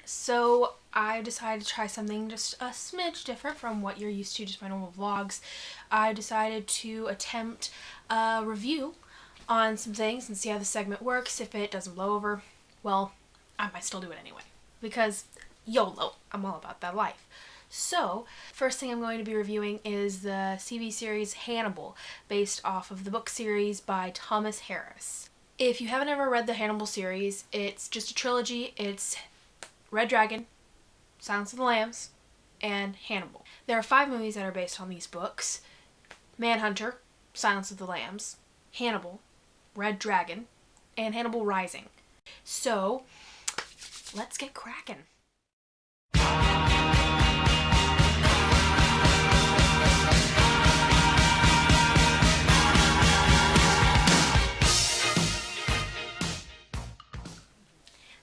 So I decided to try something just a smidge different from what you're used to, just my normal vlogs. I decided to attempt a review on some things and see how the segment works. If it doesn't blow over, well, I might still do it anyway. Because YOLO, I'm all about that life. So, first thing I'm going to be reviewing is the TV series Hannibal, based off of the book series by Thomas Harris. If you haven't ever read the Hannibal series, it's just a trilogy. It's Red Dragon, Silence of the Lambs, and Hannibal. There are 5 movies that are based on these books: Manhunter, Silence of the Lambs, Hannibal, Red Dragon, and Hannibal Rising. So, let's get cracking.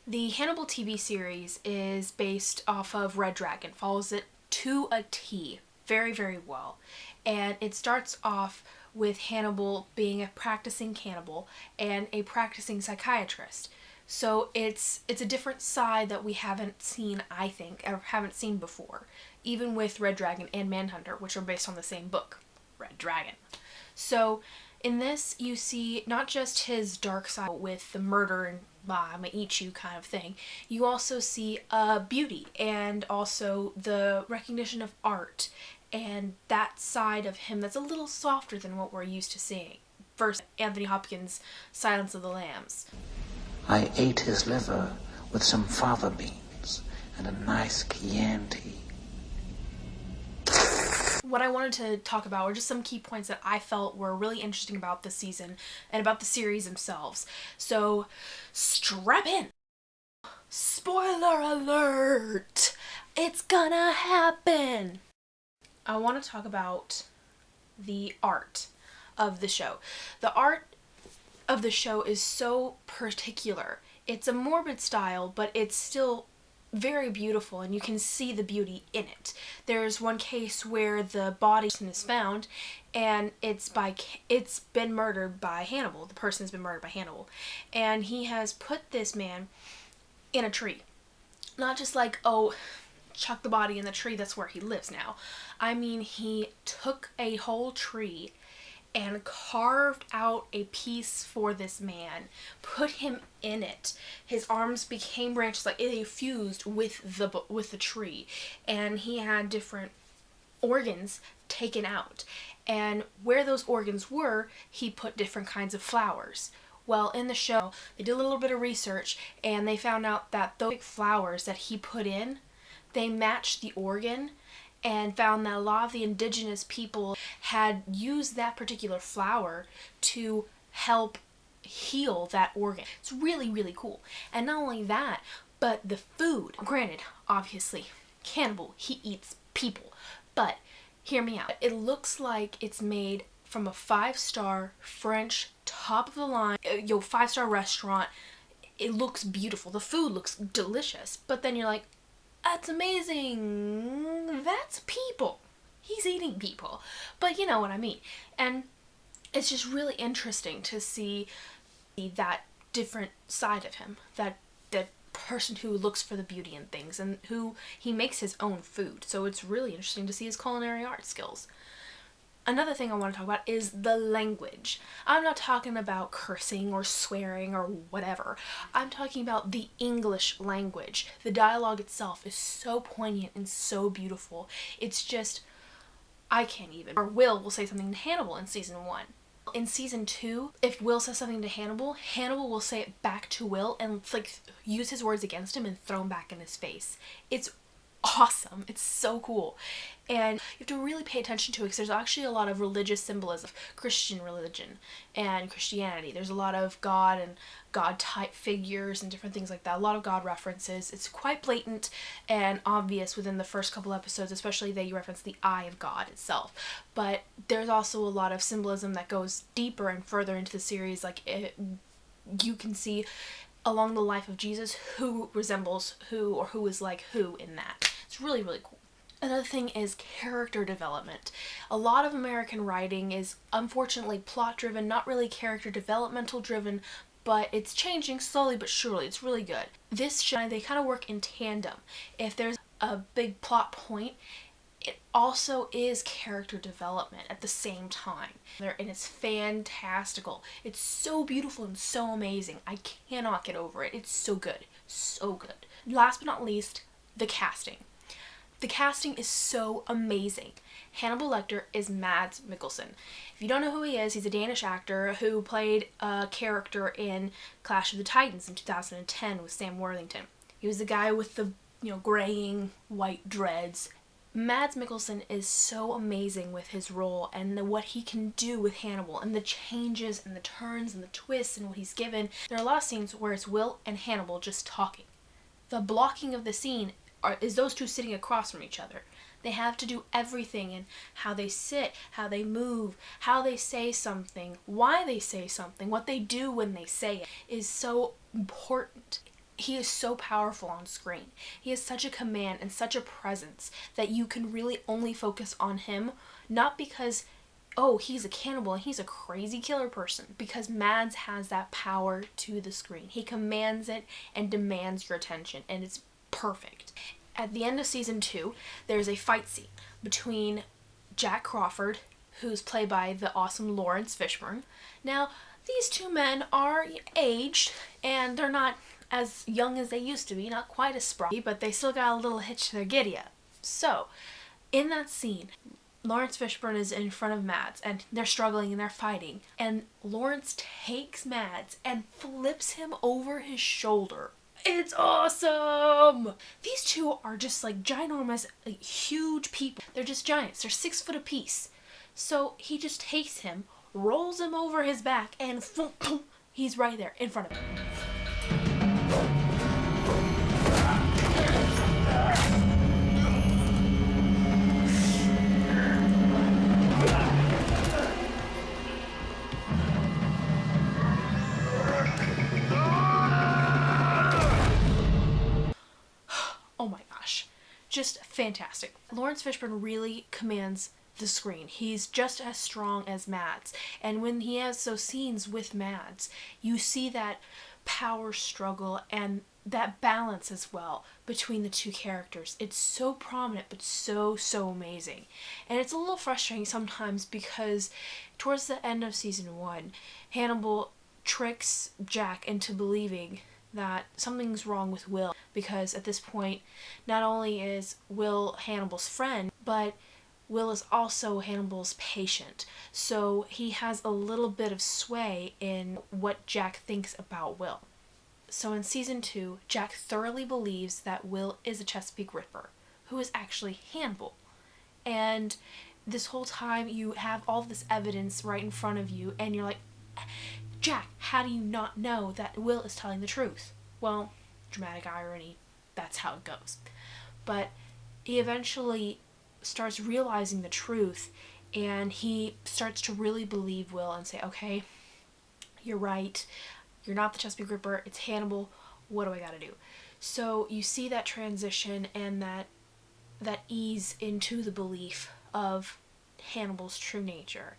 The Hannibal TV series is based off of Red Dragon, follows it to a T very, very well. And it starts off with Hannibal being a practicing cannibal and a practicing psychiatrist. So it's a different side that we haven't seen, I think, or haven't seen before, even with Red Dragon and Manhunter, which are based on the same book, Red Dragon. So in this, you see not just his dark side with the murder and I'm gonna eat you kind of thing. You also see beauty and also the recognition of art and that side of him that's a little softer than what we're used to seeing. First, Anthony Hopkins' Silence of the Lambs. I ate his liver with some fava beans and a nice Chianti. What I wanted to talk about were just some key points that I felt were really interesting about this season and about the series themselves. So, strap in! Spoiler alert! It's gonna happen! I want to talk about the art of the show. The art of the show is so particular. It's a morbid style, but it's still very beautiful, and you can see the beauty in it. There's one case where the body is found and it's been murdered by Hannibal. The person has been murdered by Hannibal, and he has put this man in a tree. Not just like, oh, chuck the body in the tree, that's where he lives now. I mean, he took a whole tree and carved out a piece for this man, put him in it. His arms became branches, like it fused with the tree, and he had different organs taken out, and where those organs were, he put different kinds of flowers. Well, in the show, they did a little bit of research, and they found out that those flowers that he put in, they matched the organ, and found that a lot of the indigenous people had used that particular flower to help heal that organ. It's really, really cool. And not only that, but the food. Granted, obviously, cannibal, he eats people. But, hear me out. It looks like it's made from a 5-star French, top-of-the-line, 5-star restaurant. It looks beautiful. The food looks delicious. But then you're like, that's amazing. That's people. He's eating people. But you know what I mean. And it's just really interesting to see that different side of him. That person who looks for the beauty in things and who he makes his own food. So it's really interesting to see his culinary art skills. Another thing I want to talk about is the language. I'm not talking about cursing or swearing or whatever. I'm talking about the English language. The dialogue itself is so poignant and so beautiful. It's just, I can't even. Or Will say something to Hannibal in season 1. In season 2, if Will says something to Hannibal, Hannibal will say it back to Will and like use his words against him and throw him back in his face. It's awesome. It's so cool. And you have to really pay attention to it because there's actually a lot of religious symbolism, Christian religion and Christianity. There's a lot of God and God-type figures and different things like that. A lot of God references. It's quite blatant and obvious within the first couple episodes, especially they reference the eye of God itself. But there's also a lot of symbolism that goes deeper and further into the series. Like you can see along the life of Jesus who resembles who or who is like who in that. It's really, really cool. Another thing is character development. A lot of American writing is unfortunately plot driven, not really character developmental driven, but it's changing slowly but surely. It's really good. This show, they kind of work in tandem. If there's a big plot point, it also is character development at the same time. And it's fantastical. It's so beautiful and so amazing. I cannot get over it. It's so good. So good. Last but not least, the casting. The casting is so amazing. Hannibal Lecter is Mads Mikkelsen. If you don't know who he is, he's a Danish actor who played a character in Clash of the Titans in 2010 with Sam Worthington. He was the guy with the, graying white dreads. Mads Mikkelsen is so amazing with his role and what he can do with Hannibal and the changes and the turns and the twists and what he's given. There are a lot of scenes where it's Will and Hannibal just talking. The blocking of the scene is those two sitting across from each other. They have to do everything, and how they sit, how they move, how they say something, why they say something, what they do when they say it is so important. He is so powerful on screen. He has such a command and such a presence that you can really only focus on him, not because, oh, he's a cannibal and he's a crazy killer person, because Mads has that power to the screen. He commands it and demands your attention, and it's perfect. At the end of season 2, there's a fight scene between Jack Crawford, who's played by the awesome Lawrence Fishburne. Now, these two men are aged, and they're not as young as they used to be, not quite as spry, but they still got a little hitch to their giddy-up. So, in that scene, Lawrence Fishburne is in front of Mads, and they're struggling and they're fighting, and Lawrence takes Mads and flips him over his shoulder. It's awesome! These two are just like ginormous, like, huge people. They're just giants. They're 6 foot apiece. So he just takes him, rolls him over his back, and he's right there in front of him. Oh my gosh, just fantastic. Lawrence Fishburne really commands the screen. He's just as strong as Mads, and when he has those scenes with Mads, you see that power struggle and that balance as well between the two characters. It's so prominent but so amazing. And it's a little frustrating sometimes because towards the end of season 1, Hannibal tricks Jack into believing that something's wrong with Will, because at this point not only is Will Hannibal's friend, but Will is also Hannibal's patient. So he has a little bit of sway in what Jack thinks about Will. So in season 2, Jack thoroughly believes that Will is a Chesapeake Ripper, who is actually Hannibal. And this whole time you have all this evidence right in front of you, and you're like, Jack, how do you not know that Will is telling the truth? Well, dramatic irony, that's how it goes. But he eventually starts realizing the truth, and he starts to really believe Will and say, okay, you're right, you're not the Chesapeake Ripper, it's Hannibal, what do I gotta do? So you see that transition and that ease into the belief of Hannibal's true nature.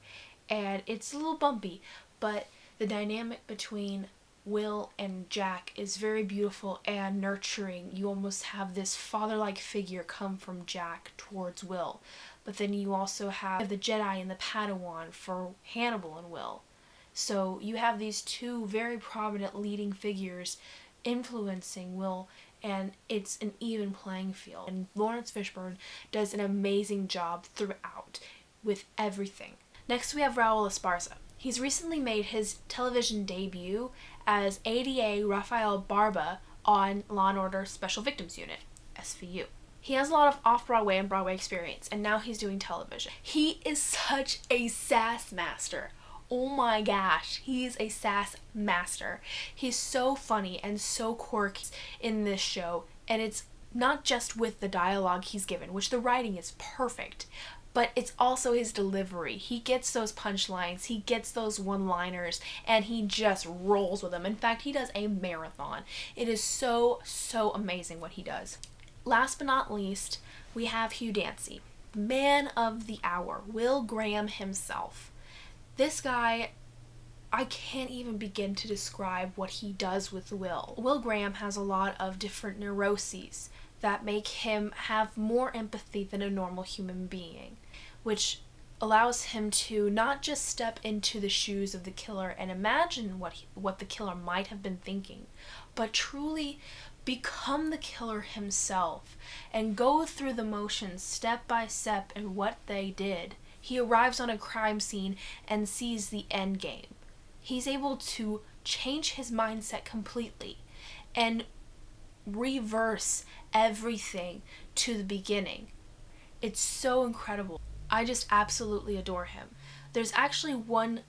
And it's a little bumpy, but the dynamic between Will and Jack is very beautiful and nurturing. You almost have this father-like figure come from Jack towards Will. But then you also have the Jedi and the Padawan for Hannibal and Will. So you have these two very prominent leading figures influencing Will, and it's an even playing field. And Lawrence Fishburne does an amazing job throughout with everything. Next we have Raul Esparza. He's recently made his television debut as ADA Rafael Barba on Law & Order Special Victims Unit, SVU. He has a lot of off-Broadway and Broadway experience, and now he's doing television. He is such a sass master. Oh my gosh, he's a sass master. He's so funny and so quirky in this show, and it's not just with the dialogue he's given, which the writing is perfect, but it's also his delivery. He gets those punchlines, he gets those one-liners, and he just rolls with them. In fact, he does a marathon. It is so amazing what he does. Last but not least, we have Hugh Dancy, man of the hour, Will Graham himself. This guy I can't even begin to describe what he does with Will. Will Graham has a lot of different neuroses that make him have more empathy than a normal human being, which allows him to not just step into the shoes of the killer and imagine what the killer might have been thinking, but truly become the killer himself and go through the motions step by step in what they did. He arrives on a crime scene and sees the end game. He's able to change his mindset completely and reverse everything to the beginning. It's so incredible. I just absolutely adore him. There's actually one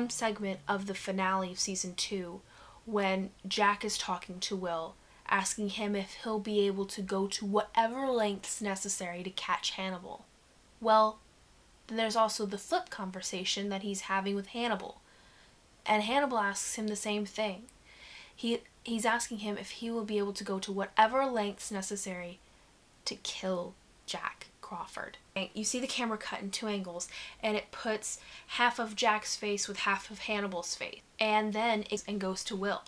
segment of the finale of season 2 when Jack is talking to Will, asking him if he'll be able to go to whatever lengths necessary to catch Hannibal. Well, then there's also the flip conversation that he's having with Hannibal. And Hannibal asks him the same thing. He's asking him if he will be able to go to whatever lengths necessary to kill Jack Crawford. You see the camera cut in 2 angles, and it puts half of Jack's face with half of Hannibal's face, and then it goes to Will,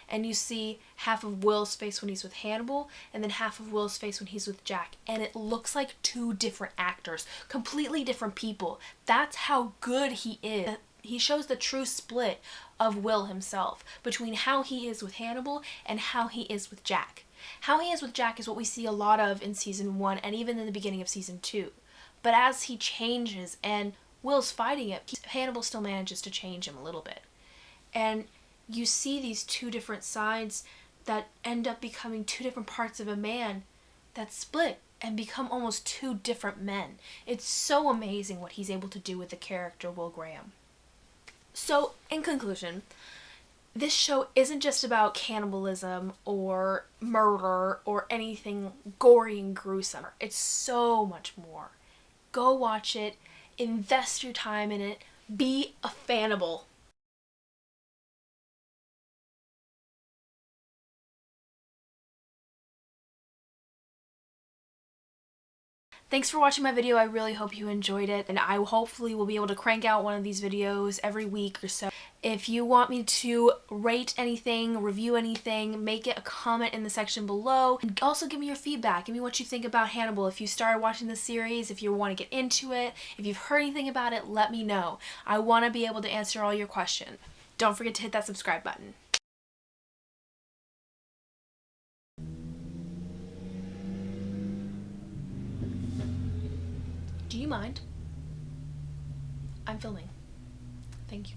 and you see half of Will's face when he's with Hannibal, and then half of Will's face when he's with Jack, and it looks like 2 different actors, completely different people. That's how good he is. He shows the true split of Will himself between how he is with Hannibal and how he is with Jack. How he is with Jack is what we see a lot of in season 1 and even in the beginning of season 2. But as he changes and Will's fighting it, Hannibal still manages to change him a little bit. And you see these 2 different sides that end up becoming 2 different parts of a man that split and become almost 2 different men. It's so amazing what he's able to do with the character Will Graham. So, in conclusion, this show isn't just about cannibalism or murder or anything gory and gruesome. It's so much more. Go watch it, invest your time in it, be a fanable. Thanks for watching my video. I really hope you enjoyed it, and I hopefully will be able to crank out one of these videos every week or so. If you want me to rate anything, review anything, make it a comment in the section below. And also give me your feedback. Give me what you think about Hannibal. If you started watching the series, if you want to get into it, if you've heard anything about it, let me know. I want to be able to answer all your questions. Don't forget to hit that subscribe button. Do you mind? I'm filming. Thank you.